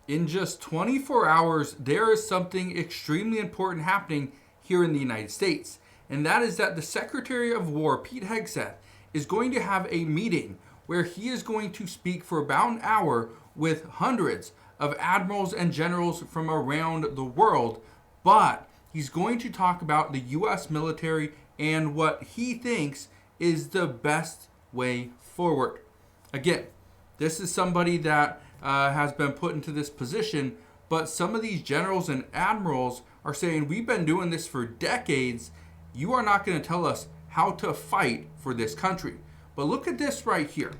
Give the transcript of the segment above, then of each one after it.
In just 24 hours, there is something extremely important happening here in the United States. And that is that the Secretary of War, Pete Hegseth, is going to have a meeting where he is going to speak for about an hour with hundreds of admirals and generals from around the world. But he's going to talk about the U.S. military and what he thinks is the best way forward. Again, this is somebody that has been put into this position, but some of these generals and admirals are saying, we've been doing this for decades. You are not going to tell us how to fight for this country. But look at this right here.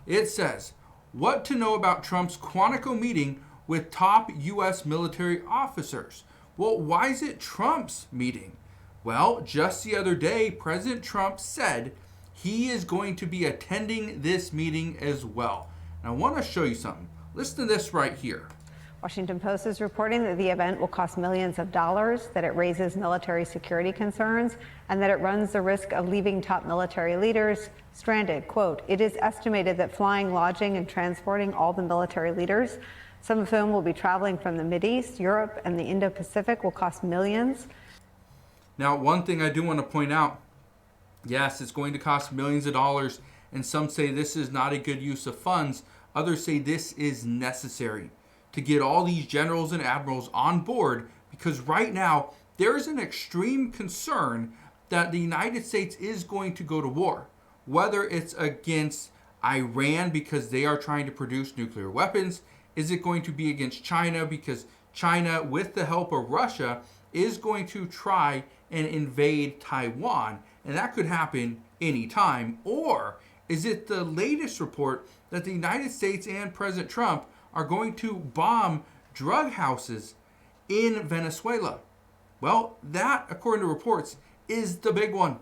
It says, what to know about Trump's Quantico meeting with top U.S. military officers. Well, why is it Trump's meeting? Well, just the other day, President Trump said he is going to be attending this meeting as well. And I want to show you something. Listen to this right here. Washington Post is reporting that the event will cost millions of dollars, that it raises military security concerns, and that it runs the risk of leaving top military leaders stranded. Quote, it is estimated that flying, lodging, and transporting all the military leaders, some of whom will be traveling from the Mideast, Europe, and the Indo-Pacific, will cost millions. Now, one thing I do want to point out, yes, it's going to cost millions of dollars, and some say this is not a good use of funds. Others say this is necessary to get all these generals and admirals on board, because right now there is an extreme concern that the United States is going to go to war, whether it's against Iran because they are trying to produce nuclear weapons. Is it going to be against China because China, with the help of Russia, is going to try and invade Taiwan, and that could happen anytime? Or is it the latest report that the United States and President Trump are going to bomb drug houses in Venezuela? Well, that, according to reports, is the big one.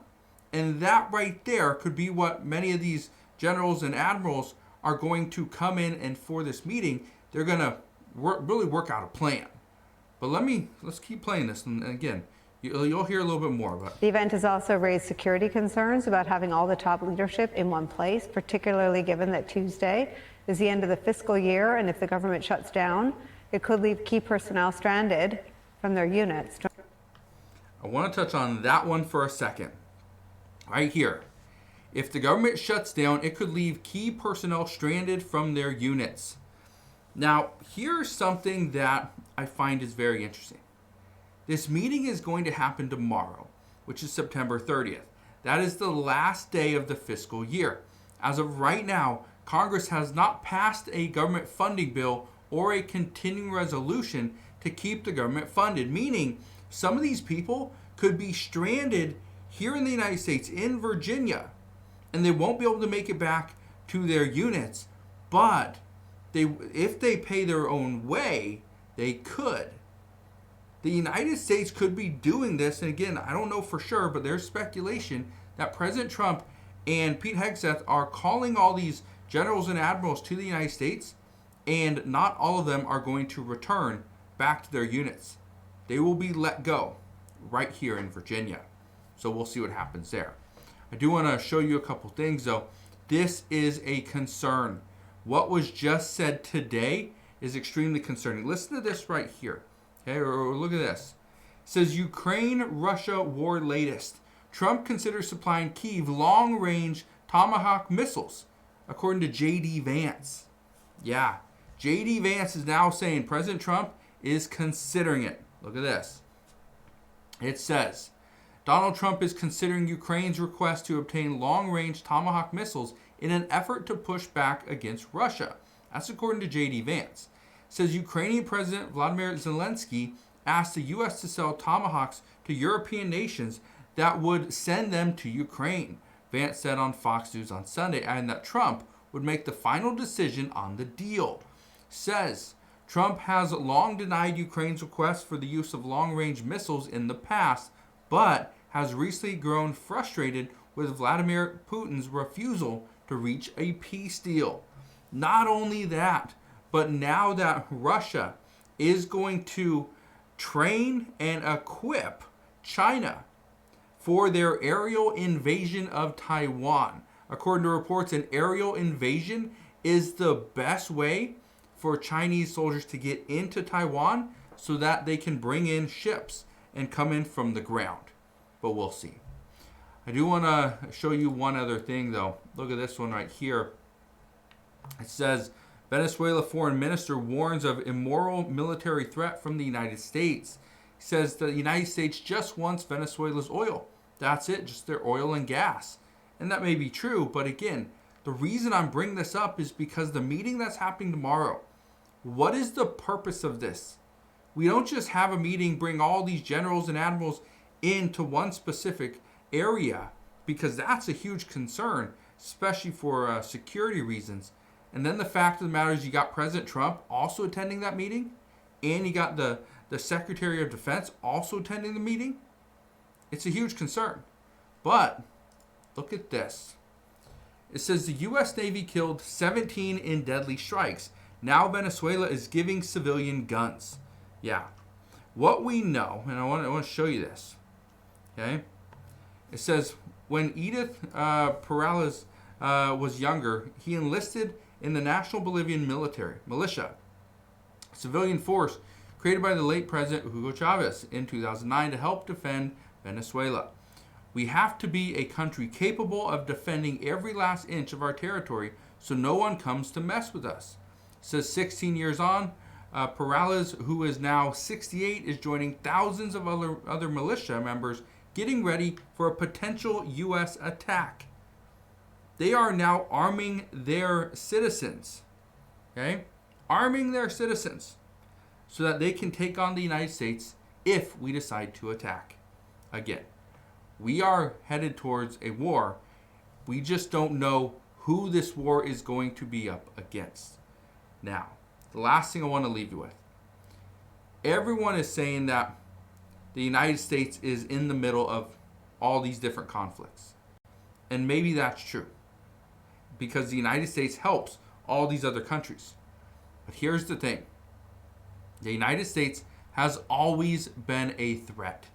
And that right there could be what many of these generals and admirals are going to come in, and for this meeting, they're going to really work out a plan. But let's keep playing this. And again, you'll hear a little bit more about it. The event has also raised security concerns about having all the top leadership in one place, particularly given that Tuesday is the end of the fiscal year, and if the government shuts down, it could leave key personnel stranded from their units. I want to touch on that one for a second. Right here. If the government shuts down, it could leave key personnel stranded from their units. Now, here's something that I find is very interesting. This meeting is going to happen tomorrow, which is September 30th. That is the last day of the fiscal year. As of right now, Congress has not passed a government funding bill or a continuing resolution to keep the government funded, meaning some of these people could be stranded here in the United States, in Virginia, and they won't be able to make it back to their units, but if they pay their own way, they could. The United States could be doing this, and again, I don't know for sure, but there's speculation that President Trump and Pete Hegseth are calling all these generals and admirals to the United States, and not all of them are going to return back to their units. They will be let go right here in Virginia. So we'll see what happens there. I do want to show you a couple things, though. This is a concern. What was just said today is extremely concerning. Listen to this right here. Okay, or look at this. It says Ukraine-Russia war latest. Trump considers supplying Kyiv long-range Tomahawk missiles, according to J.D. Vance. Yeah, J.D. Vance is now saying President Trump is considering it. Look at this. It says, Donald Trump is considering Ukraine's request to obtain long-range Tomahawk missiles in an effort to push back against Russia. That's according to J.D. Vance. It says Ukrainian President Vladimir Zelensky asked the U.S. to sell Tomahawks to European nations that would send them to Ukraine. Vance said on Fox News on Sunday, adding that Trump would make the final decision on the deal. Says Trump has long denied Ukraine's request for the use of long-range missiles in the past, but has recently grown frustrated with Vladimir Putin's refusal to reach a peace deal. Not only that, but now that Russia is going to train and equip China for their aerial invasion of Taiwan. According to reports, an aerial invasion is the best way for Chinese soldiers to get into Taiwan so that they can bring in ships and come in from the ground. But we'll see. I do want to show you one other thing, though. Look at this one right here. It says, Venezuela foreign minister warns of immoral military threat from the United States. He says the United States just wants Venezuela's oil. That's it, just their oil and gas. And that may be true, but again, the reason I'm bringing this up is because the meeting that's happening tomorrow, what is the purpose of this? We don't just have a meeting, bring all these generals and admirals into one specific area, because that's a huge concern, especially for security reasons. And then the fact of the matter is you got President Trump also attending that meeting, and you got the Secretary of Defense also attending the meeting. It's a huge concern. But look at this. It says the U.S. Navy killed 17 in deadly strikes. Now Venezuela is giving civilian guns. Yeah. What we know, and I want to show you this. Okay. It says when Edith Perales was younger, he enlisted in the National Bolivian militia, civilian force created by the late President Hugo Chavez in 2009 to help defend Venezuela. We have to be a country capable of defending every last inch of our territory so no one comes to mess with us. It says 16 years on, Perales, who is now 68, is joining thousands of other militia members getting ready for a potential U.S. attack. They are now arming their citizens, okay? Arming their citizens so that they can take on the United States if we decide to attack. Again, we are headed towards a war. We just don't know who this war is going to be up against. Now, the last thing I want to leave you with. Everyone is saying that the United States is in the middle of all these different conflicts. And maybe that's true, because the United States helps all these other countries. But here's the thing. The United States has always been a threat.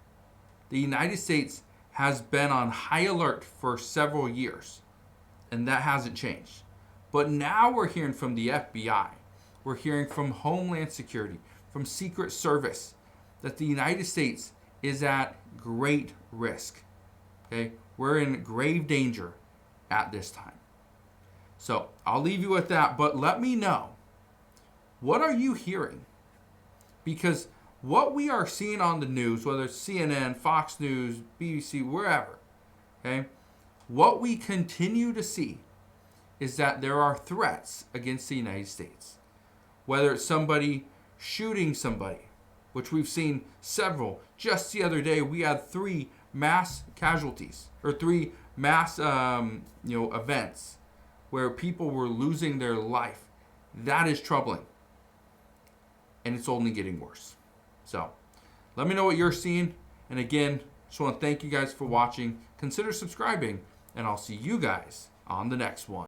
The United States has been on high alert for several years, and that hasn't changed. But now we're hearing from the FBI, we're hearing from Homeland Security, from Secret Service, that the United States is at great risk. Okay? We're in grave danger at this time. So I'll leave you with that, but let me know, what are you hearing? Because what we are seeing on the news, whether it's CNN, Fox News, BBC, wherever, okay, what we continue to see is that there are threats against the United States. Whether it's somebody shooting somebody, which we've seen several. Just the other day, we had 3 mass casualties, or 3 mass events where people were losing their life. That is troubling. And it's only getting worse. So, let me know what you're seeing. And again, just want to thank you guys for watching. Consider subscribing, and I'll see you guys on the next one.